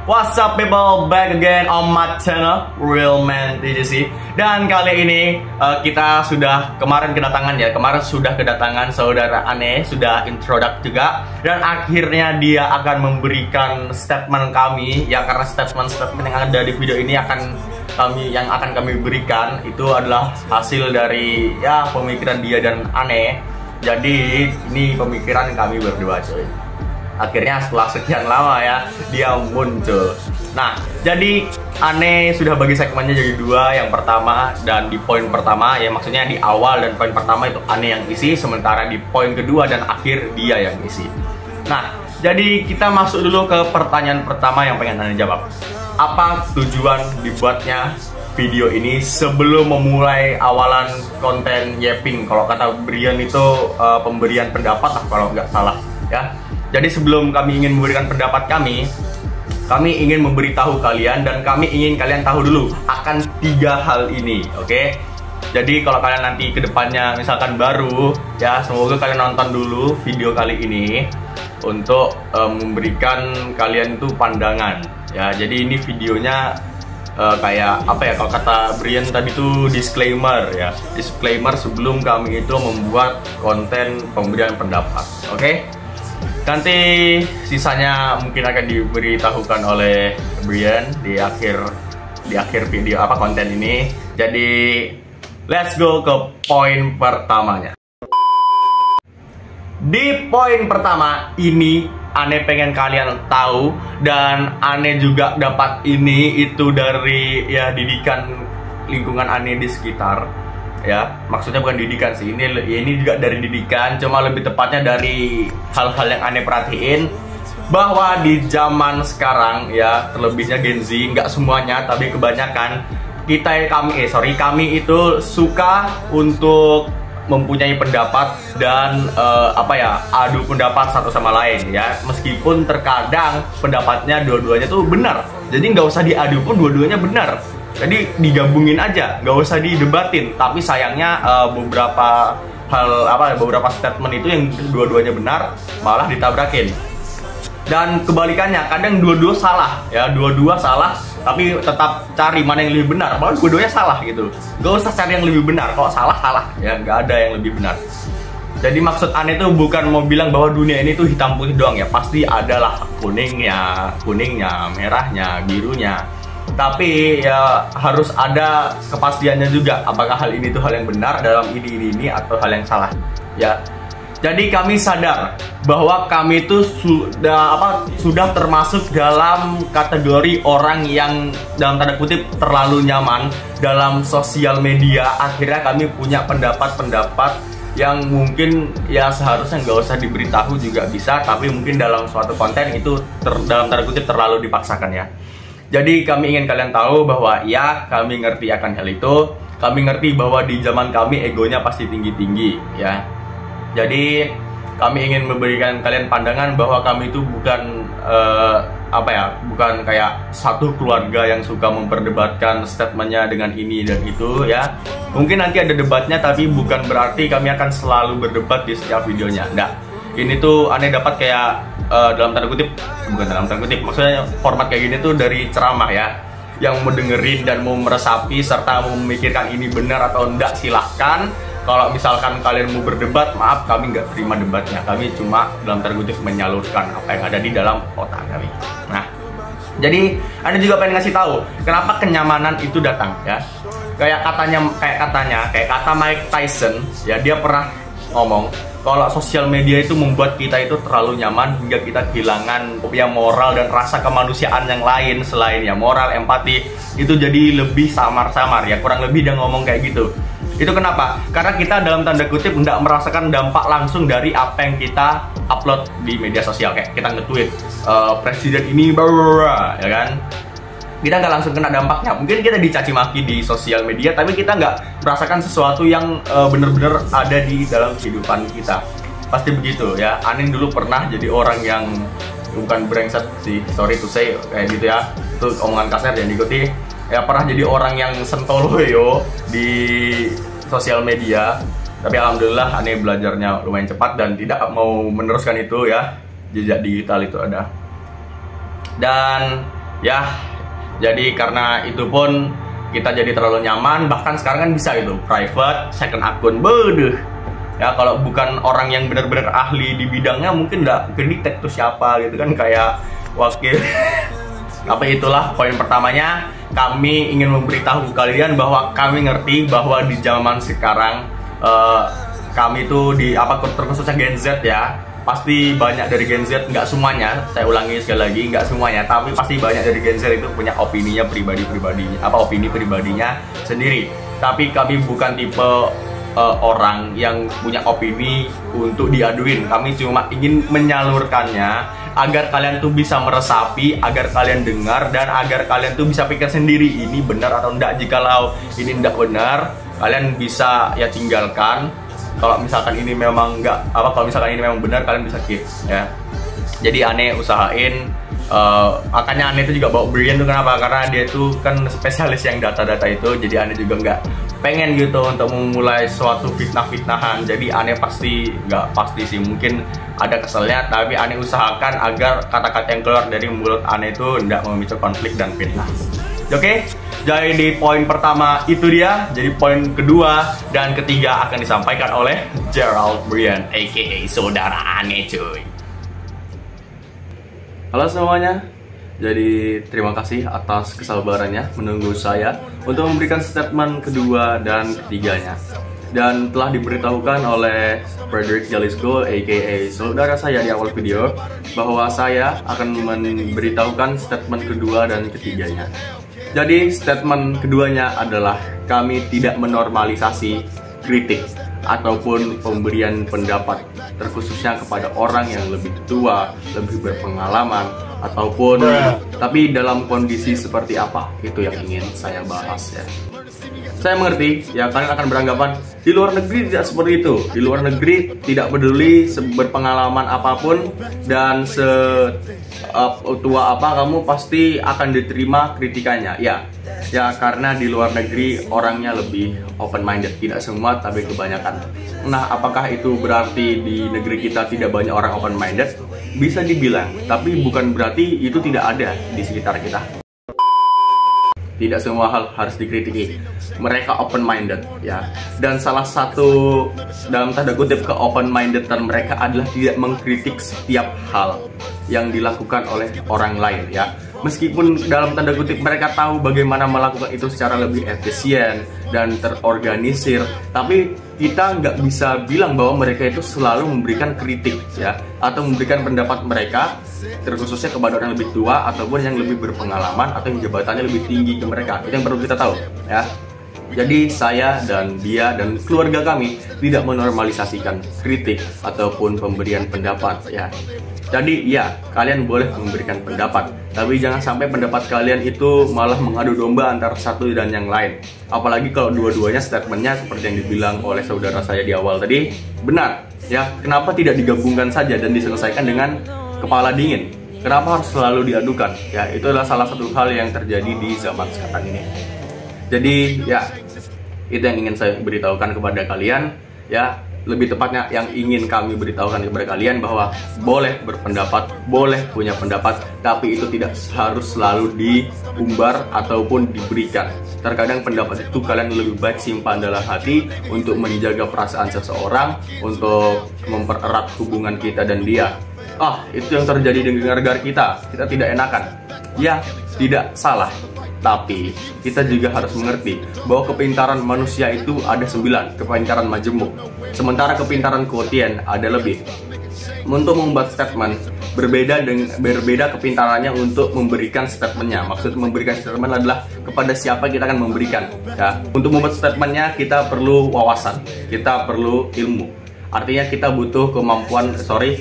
What's up people, back again on my channel Real Man TJC. Dan kali ini kita sudah kemarin kedatangan saudara Ane, sudah introduct juga. Dan akhirnya dia akan memberikan statement kami. Ya karena statement yang ada di video ini akan kami berikan itu adalah hasil dari ya pemikiran dia dan Ane. Jadi ini pemikiran kami berdua cuy. Akhirnya setelah sekian lama ya dia muncul. Nah jadi Ane sudah bagi segmennya jadi dua. Yang pertama dan di poin pertama ya, maksudnya di awal dan poin pertama itu Ane yang isi, sementara di poin kedua dan akhir dia yang isi. Nah jadi kita masuk dulu ke pertanyaan pertama yang pengen Ane jawab. Apa tujuan dibuatnya video ini sebelum memulai awalan konten Yeping? Kalau kata Brian itu pemberian pendapat lah kalau nggak salah ya. Jadi sebelum kami ingin memberikan pendapat kami ingin memberitahu kalian dan kami ingin kalian tahu dulu akan 3 hal ini, oke? Jadi kalau kalian nanti kedepannya misalkan baru ya, semoga kalian nonton dulu video kali ini untuk memberikan kalian itu pandangan ya. Jadi ini videonya kayak apa ya, kalau kata Brian tadi itu disclaimer ya, disclaimer sebelum kami itu membuat konten pemberian pendapat, oke? Nanti sisanya mungkin akan diberitahukan oleh Brian di akhir video konten ini. Jadi let's go ke poin pertamanya. Di poin pertama ini Ane pengen kalian tahu, dan Ane juga dapat ini itu dari ya didikan lingkungan Ane di sekitar ya. Maksudnya bukan didikan sih, ini juga dari didikan, cuma lebih tepatnya dari hal-hal yang Ane perhatiin bahwa di zaman sekarang ya, terlebihnya Gen Z, nggak semuanya tapi kebanyakan kami itu suka untuk mempunyai pendapat dan adu pendapat satu sama lain ya, meskipun terkadang pendapatnya dua-duanya tuh benar. Jadi nggak usah diadu pun dua-duanya benar, jadi digabungin aja, nggak usah didebatin. Tapi sayangnya beberapa statement itu yang dua-duanya benar malah ditabrakin. Dan kebalikannya, kadang dua-dua salah ya, dua-dua salah tapi tetap cari mana yang lebih benar, malah dua-duanya salah gitu. Gak usah cari yang lebih benar, kalau salah ya, nggak ada yang lebih benar. Jadi maksud Ane itu bukan mau bilang bahwa dunia ini tuh hitam putih doang ya, pasti adalah kuningnya, merahnya, birunya. Tapi ya harus ada kepastiannya juga, apakah hal ini tuh hal yang benar dalam ini atau hal yang salah ya. Jadi kami sadar bahwa kami itu sudah termasuk dalam kategori orang yang dalam tanda kutip terlalu nyaman dalam sosial media. Akhirnya kami punya pendapat-pendapat yang mungkin ya seharusnya nggak usah diberitahu juga bisa, tapi mungkin dalam suatu konten itu dalam tanda kutip terlalu dipaksakan ya. Jadi kami ingin kalian tahu bahwa ya kami ngerti akan hal itu. Kami ngerti bahwa di zaman kami egonya pasti tinggi-tinggi ya. Jadi kami ingin memberikan kalian pandangan bahwa kami itu bukan bukan kayak satu keluarga yang suka memperdebatkan statementnya dengan ini dan itu ya. Mungkin nanti ada debatnya, tapi bukan berarti kami akan selalu berdebat di setiap videonya. Enggak. Ini tuh Ane dapat kayak dalam tanda kutip, bukan dalam tanda kutip, maksudnya format kayak gini tuh dari ceramah ya, yang mau dengerin dan mau meresapi serta mau memikirkan ini benar atau enggak silahkan. Kalau misalkan kalian mau berdebat, maaf kami nggak terima debatnya, kami cuma dalam tanda kutip menyalurkan apa yang ada di dalam otak kami. Nah jadi Anda juga pengen ngasih tahu kenapa kenyamanan itu datang ya. Kayak kata Mike Tyson ya, dia pernah ngomong kalau sosial media itu membuat kita itu terlalu nyaman hingga kita kehilangan ya moral dan rasa kemanusiaan yang lain selain ya moral, empati, itu jadi lebih samar-samar ya, kurang lebih dia ngomong kayak gitu. Itu kenapa? Karena kita dalam tanda kutip nggak merasakan dampak langsung dari apa yang kita upload di media sosial. Kayak kita nge-tweet presiden ini ya kan, kita nggak langsung kena dampaknya. Mungkin kita dicaci maki di sosial media, tapi kita nggak merasakan sesuatu yang bener-bener ada di dalam kehidupan kita. Pasti begitu ya. Anin dulu pernah jadi orang yang bukan brengsek sih, sorry to say kayak gitu ya, itu omongan kasar jangan diikuti ya. Pernah jadi orang yang sentoloyo di sosial media, tapi alhamdulillah Ane belajarnya lumayan cepat dan tidak mau meneruskan itu ya, jejak digital itu ada. Dan Ya, jadi karena itu pun kita jadi terlalu nyaman. Bahkan sekarang kan bisa itu private second akun. Beduh. Ya kalau bukan orang yang benar-benar ahli di bidangnya mungkin nggak kedetek tuh siapa gitu kan, kayak wakil. Tapi itulah poin pertamanya, kami ingin memberitahu kalian bahwa kami ngerti bahwa di zaman sekarang kami tuh di terkhususnya Gen Z ya, pasti banyak dari Gen Z, nggak semuanya, saya ulangi sekali lagi, nggak semuanya, tapi pasti banyak dari Gen Z itu punya opini pribadinya sendiri. Tapi kami bukan tipe orang yang punya opini untuk diaduin. Kami cuma ingin menyalurkannya agar kalian tuh bisa meresapi, agar kalian dengar, dan agar kalian tuh bisa pikir sendiri ini benar atau enggak. Jikalau ini enggak benar, kalian bisa ya tinggalkan. Kalau misalkan ini memang kalau misalkan ini memang benar, kalian bisa keep ya. Jadi Ane usahain, makanya Ane itu juga bawa Brian tuh kenapa? Karena dia tuh kan spesialis yang data-data itu. Jadi Ane juga nggak pengen gitu untuk memulai suatu fitnah-fitnahan. Jadi Ane nggak pasti sih, mungkin ada keselnya, tapi Ane usahakan agar kata-kata yang keluar dari mulut Ane itu nggak memicu konflik dan fitnah. Oke, jadi di poin pertama itu dia. Jadi poin kedua dan ketiga akan disampaikan oleh Gerald Brian, aka saudara Ane cuy. Halo semuanya, jadi terima kasih atas kesabarannya menunggu saya untuk memberikan statement kedua dan ketiganya. Dan telah diberitahukan oleh Frederick Jalisco, aka saudara saya di awal video, bahwa saya akan memberitahukan statement kedua dan ketiganya. Jadi statement keduanya adalah kami tidak menormalisasi kritik ataupun pemberian pendapat, terkhususnya kepada orang yang lebih tua, lebih berpengalaman, ataupun tapi dalam kondisi seperti apa, itu yang ingin saya bahas ya. Saya mengerti ya, kalian akan beranggapan di luar negeri tidak seperti itu. Di luar negeri tidak peduli berpengalaman apapun dan tua apa kamu pasti akan diterima kritikannya. Ya karena di luar negeri orangnya lebih open minded, tidak semua tapi kebanyakan. Nah, apakah itu berarti di negeri kita tidak banyak orang open minded? Bisa dibilang, tapi bukan berarti itu tidak ada di sekitar kita. Tidak semua hal harus dikritiki. Mereka open minded ya. Dan salah satu dalam tanda kutip ke open mindedan mereka adalah tidak mengkritik setiap hal yang dilakukan oleh orang lain ya. Meskipun dalam tanda kutip mereka tahu bagaimana melakukan itu secara lebih efisien dan terorganisir, tapi kita nggak bisa bilang bahwa mereka itu selalu memberikan kritik ya, atau memberikan pendapat mereka terkhususnya kepada orang yang lebih tua ataupun yang lebih berpengalaman atau yang jabatannya lebih tinggi ke mereka. Itu yang perlu kita tahu ya. Jadi saya dan dia dan keluarga kami tidak menormalisasikan kritik ataupun pemberian pendapat ya. Jadi ya, kalian boleh memberikan pendapat, tapi jangan sampai pendapat kalian itu malah mengadu domba antara satu dan yang lain. Apalagi kalau dua-duanya statementnya seperti yang dibilang oleh saudara saya di awal tadi benar ya. Kenapa tidak digabungkan saja dan diselesaikan dengan kepala dingin? Kenapa harus selalu diadukan? Ya, itu adalah salah satu hal yang terjadi di zaman sekarang ini. Jadi ya, itu yang ingin saya beritahukan kepada kalian ya. Lebih tepatnya yang ingin kami beritahukan kepada kalian bahwa boleh berpendapat, boleh punya pendapat, tapi itu tidak harus selalu diumbar ataupun diberikan. Terkadang pendapat itu kalian lebih baik simpan dalam hati untuk menjaga perasaan seseorang, untuk mempererat hubungan kita dan dia. Itu yang terjadi di negara kita tidak enakan. Ya, tidak salah. Tapi kita juga harus mengerti bahwa kepintaran manusia itu ada 9, kepintaran majemuk. Sementara kepintaran quotient ada lebih. Untuk membuat statement berbeda kepintarannya untuk memberikan statementnya. Maksud memberikan statement adalah kepada siapa kita akan memberikan ya. Untuk membuat statementnya kita perlu wawasan, kita perlu ilmu. Artinya kita butuh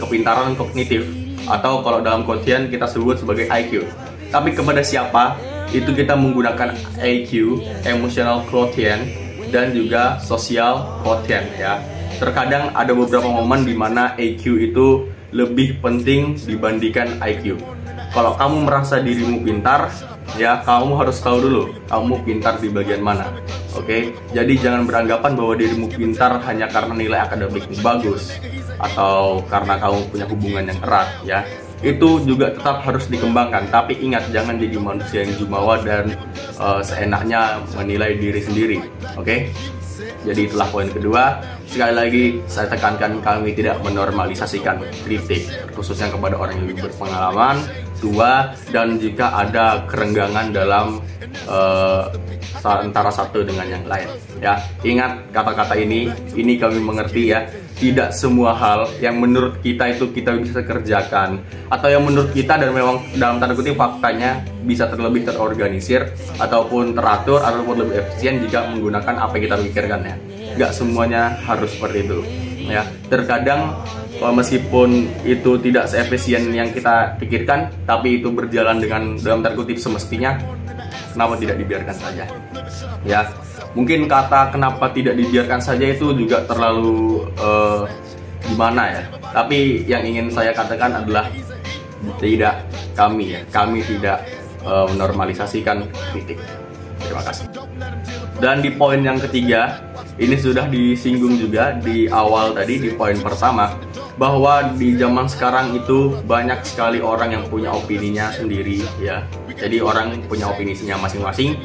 kepintaran kognitif, atau kalau dalam quotient kita sebut sebagai IQ. Tapi kepada siapa? Itu kita menggunakan EQ, emotional quotient, dan juga social quotient ya. Terkadang ada beberapa momen di mana EQ itu lebih penting dibandingkan IQ. Kalau kamu merasa dirimu pintar, ya kamu harus tahu dulu kamu pintar di bagian mana. Oke? Jadi jangan beranggapan bahwa dirimu pintar hanya karena nilai akademikmu bagus atau karena kamu punya hubungan yang erat ya. itu juga tetap harus dikembangkan. Tapi ingat, jangan jadi manusia yang jumawa dan seenaknya menilai diri sendiri. Oke? Jadi itulah poin kedua. Sekali lagi saya tekankan, kami tidak menormalisasikan kritik, khususnya kepada orang yang lebih berpengalaman, tua, dan jika ada kerenggangan dalam antara satu dengan yang lain. Ya, ingat kata-kata ini kami mengerti ya. Tidak semua hal yang menurut kita itu kita bisa kerjakan, atau yang menurut kita dan memang dalam tanda kutip faktanya bisa lebih terorganisir ataupun teratur ataupun lebih efisien jika menggunakan apa yang kita pikirkan ya. Nggak semuanya harus seperti itu ya. Terkadang meskipun itu tidak seefisien yang kita pikirkan, tapi itu berjalan dengan dalam tanda kutip semestinya, kenapa tidak dibiarkan saja ya. Mungkin kata kenapa tidak dibiarkan saja itu juga terlalu gimana ya. Tapi yang ingin saya katakan adalah tidak, kami tidak menormalisasikan kritik. Terima kasih. Dan di poin yang ketiga, ini sudah disinggung juga di awal tadi di poin pertama, bahwa di zaman sekarang itu banyak sekali orang yang punya opininya sendiri ya. Jadi orang punya opininya masing-masing,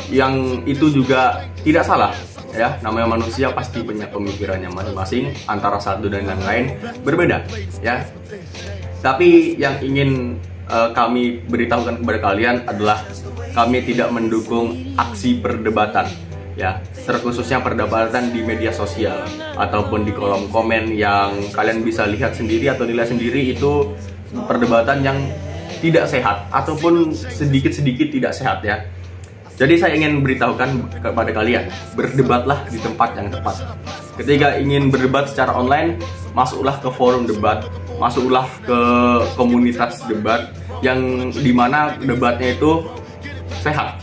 yang itu juga tidak salah ya. Namanya manusia pasti punya pemikirannya masing-masing, antara satu dan yang lain berbeda ya. Tapi yang ingin kami beritahukan kepada kalian adalah kami tidak mendukung aksi perdebatan ya, terkhususnya perdebatan di media sosial ataupun di kolom komen yang kalian bisa lihat sendiri atau nilai sendiri. Itu perdebatan yang tidak sehat ataupun sedikit-sedikit tidak sehat ya. Jadi saya ingin beritahukan kepada kalian, berdebatlah di tempat yang tepat. Ketika ingin berdebat secara online, masuklah ke forum debat, masuklah ke komunitas debat yang dimana debatnya itu sehat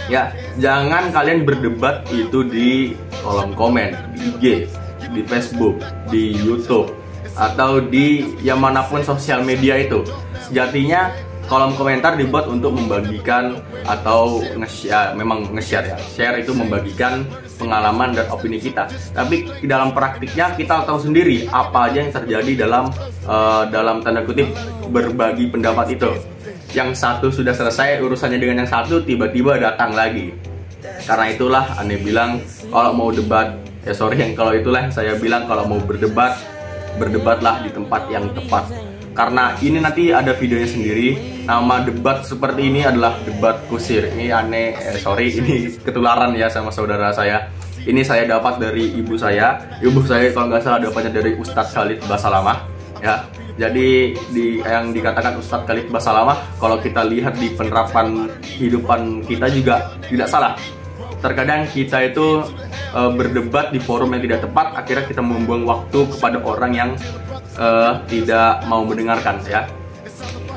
ya. Jangan kalian berdebat itu di kolom komen, di IG, di Facebook, di YouTube, atau di yang manapun sosial media itu. Sejatinya kolom komentar dibuat untuk membagikan atau nge-share ya. Share itu membagikan pengalaman dan opini kita. Tapi di dalam praktiknya kita tahu sendiri apa aja yang terjadi dalam tanda kutip berbagi pendapat itu. Yang satu sudah selesai urusannya dengan yang satu, tiba-tiba datang lagi. Karena itulah Ane bilang kalau mau debat, kalau itulah yang saya bilang kalau mau berdebat, berdebatlah di tempat yang tepat. Karena ini nanti ada videonya sendiri. Nama debat seperti ini adalah debat kusir. Ini ini ketularan ya sama saudara saya. Ini saya dapat dari ibu saya. Ibu saya kalau nggak salah dapatnya dari Ustadz Khalid Basalamah ya. Jadi yang dikatakan Ustadz Khalid Basalamah, kalau kita lihat di penerapan kehidupan kita juga tidak salah. Terkadang kita itu berdebat di forum yang tidak tepat, akhirnya kita membuang waktu kepada orang yang tidak mau mendengarkan ya.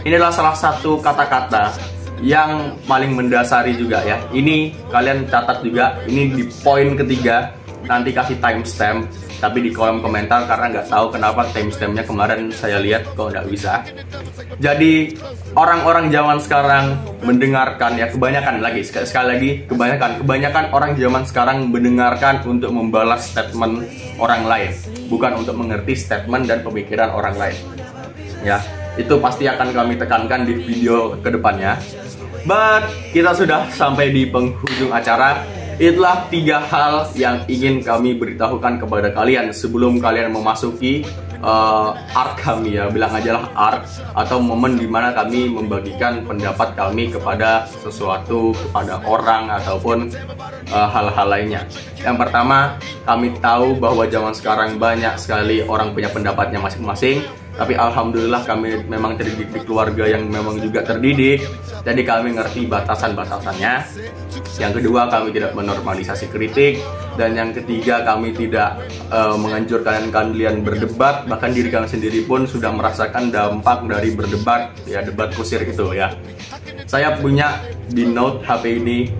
Ini adalah salah satu kata-kata yang paling mendasari juga ya. Ini kalian catat juga, ini di poin ketiga. Nanti kasih timestamp, tapi di kolom komentar, karena nggak tahu kenapa timestampnya kemarin saya lihat kok nggak bisa. Jadi orang-orang zaman sekarang mendengarkan ya, kebanyakan lagi sekali lagi kebanyakan orang zaman sekarang mendengarkan untuk membalas statement orang lain, bukan untuk mengerti statement dan pemikiran orang lain ya. Itu pasti akan kami tekankan di video kedepannya. But kita sudah sampai di penghujung acara. Itulah 3 hal yang ingin kami beritahukan kepada kalian sebelum kalian memasuki art kami ya, bilang aja lah art, atau momen dimana kami membagikan pendapat kami kepada sesuatu, kepada orang ataupun hal-hal lainnya. Yang pertama, kami tahu bahwa zaman sekarang banyak sekali orang punya pendapatnya masing-masing. Tapi alhamdulillah kami memang terdidik di keluarga yang memang juga terdidik, jadi kami ngerti batasan-batasannya. Yang kedua, kami tidak menormalisasi kritik. Dan yang ketiga, kami tidak menganjurkan kalian berdebat. Bahkan diri kami sendiri pun sudah merasakan dampak dari berdebat ya, debat kusir itu ya. Saya punya di note HP ini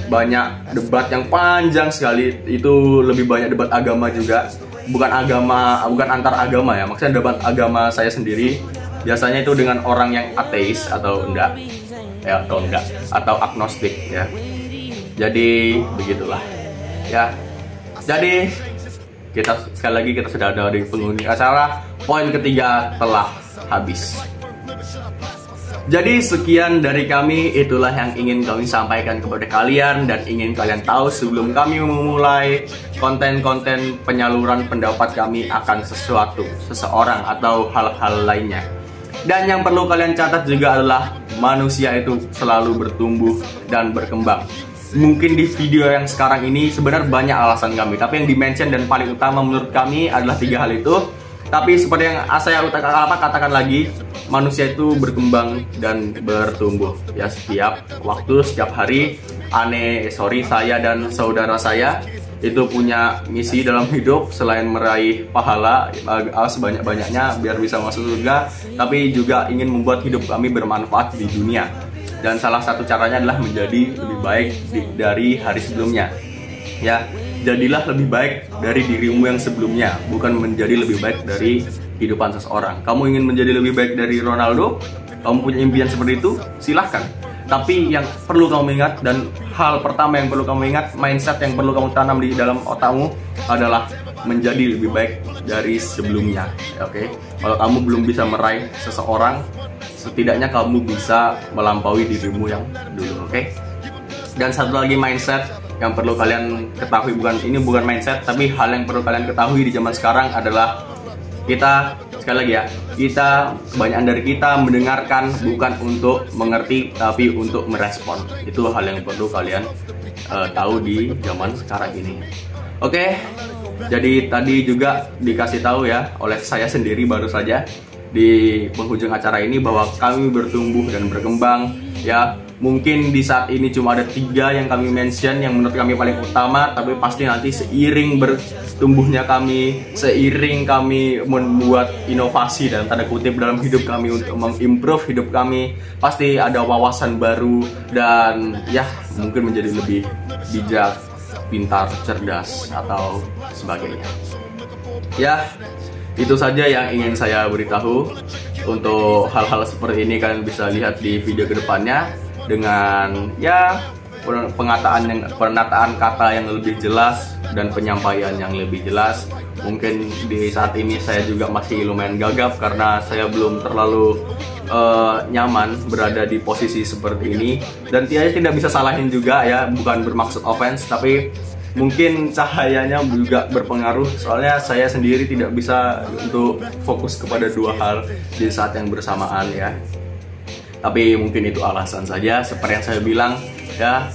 banyak debat yang panjang sekali. Itu lebih banyak debat agama juga. Bukan antar agama ya, maksudnya debat agama saya sendiri. Biasanya itu dengan orang yang ateis atau agnostik ya. Jadi begitulah ya. Jadi sekali lagi kita sudah ada di penghuni acara. Poin ketiga telah habis. Jadi sekian dari kami, itulah yang ingin kami sampaikan kepada kalian dan ingin kalian tahu sebelum kami memulai konten-konten penyaluran pendapat kami akan sesuatu, seseorang atau hal-hal lainnya. Dan yang perlu kalian catat juga adalah manusia itu selalu bertumbuh dan berkembang. Mungkin di video yang sekarang ini sebenarnya banyak alasan kami, tapi yang dimention dan paling utama menurut kami adalah 3 hal itu. Tapi seperti yang saya katakan lagi, manusia itu berkembang dan bertumbuh ya, setiap waktu, setiap hari. Saya dan saudara saya itu punya misi dalam hidup selain meraih pahala sebanyak-banyaknya biar bisa masuk surga, tapi juga ingin membuat hidup kami bermanfaat di dunia. Dan salah satu caranya adalah menjadi lebih baik dari hari sebelumnya. Ya, jadilah lebih baik dari dirimu yang sebelumnya, bukan menjadi lebih baik dari kehidupan seseorang. Kamu ingin menjadi lebih baik dari Ronaldo? Kamu punya impian seperti itu? Silahkan. Tapi yang perlu kamu ingat, dan hal pertama yang perlu kamu ingat, mindset yang perlu kamu tanam di dalam otakmu adalah menjadi lebih baik dari sebelumnya. Oke? Kalau kamu belum bisa meraih seseorang, setidaknya kamu bisa melampaui dirimu yang dulu. Oke? Dan satu lagi mindset yang perlu kalian ketahui, bukan mindset, tapi hal yang perlu kalian ketahui di zaman sekarang adalah kita, sekali lagi ya, kebanyakan dari kita mendengarkan bukan untuk mengerti, tapi untuk merespon. Itu hal yang perlu kalian tahu di zaman sekarang ini. Oke, jadi tadi juga dikasih tahu ya oleh saya sendiri baru saja di penghujung acara ini bahwa kami bertumbuh dan berkembang ya. Mungkin di saat ini cuma ada 3 yang kami mention yang menurut kami paling utama, tapi pasti nanti seiring bertumbuhnya kami, seiring kami membuat inovasi dan tanda kutip dalam hidup kami untuk mengimprove hidup kami, pasti ada wawasan baru dan ya mungkin menjadi lebih bijak, pintar, cerdas atau sebagainya. Ya, itu saja yang ingin saya beritahu. Untuk hal-hal seperti ini kalian bisa lihat di video kedepannya dengan ya penataan kata yang lebih jelas dan penyampaian yang lebih jelas. Mungkin di saat ini saya juga masih lumayan gagap karena saya belum terlalu nyaman berada di posisi seperti ini, dan tidak bisa salahin juga ya, bukan bermaksud offense, tapi mungkin cahayanya juga berpengaruh, soalnya saya sendiri tidak bisa untuk fokus kepada 2 hal di saat yang bersamaan ya. Tapi mungkin itu alasan saja. Seperti yang saya bilang ya,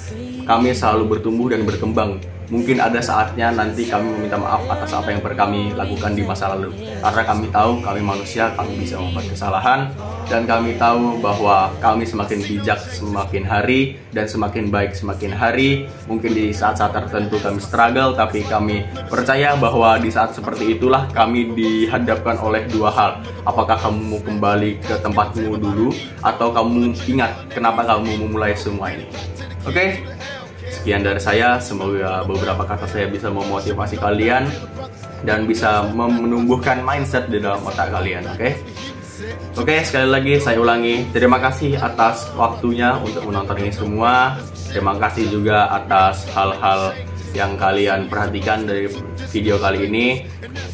kami selalu bertumbuh dan berkembang. Mungkin ada saatnya nanti kami meminta maaf atas apa yang pernah kami lakukan di masa lalu, karena kami tahu kami manusia, kami bisa membuat kesalahan, dan kami tahu bahwa kami semakin bijak semakin hari dan semakin baik semakin hari. Mungkin di saat-saat tertentu kami struggle, tapi kami percaya bahwa di saat seperti itulah kami dihadapkan oleh 2 hal. Apakah kamu mau kembali ke tempatmu dulu, atau kamu ingat kenapa kamu memulai semua ini. Oke? Sekian dari saya, semoga beberapa kata saya bisa memotivasi kalian dan bisa menumbuhkan mindset di dalam otak kalian. Oke, sekali lagi saya ulangi, terima kasih atas waktunya untuk menonton ini semua. Terima kasih juga atas hal-hal yang kalian perhatikan dari video kali ini.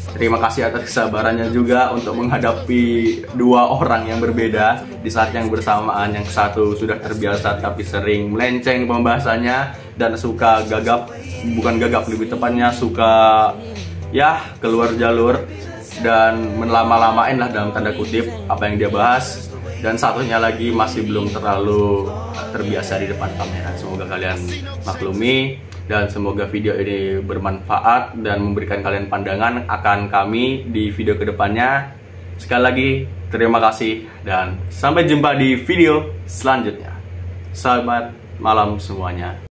Terima kasih atas kesabarannya juga untuk menghadapi 2 orang yang berbeda di saat yang bersamaan. Yang satu sudah terbiasa tapi sering melenceng pembahasannya dan suka lebih tepatnya suka ya keluar jalur dan melama-lamain lah dalam tanda kutip apa yang dia bahas. Dan satunya lagi masih belum terlalu terbiasa di depan kamera. Semoga kalian maklumi dan semoga video ini bermanfaat dan memberikan kalian pandangan akan kami di video kedepannya. Sekali lagi terima kasih dan sampai jumpa di video selanjutnya. Selamat malam semuanya.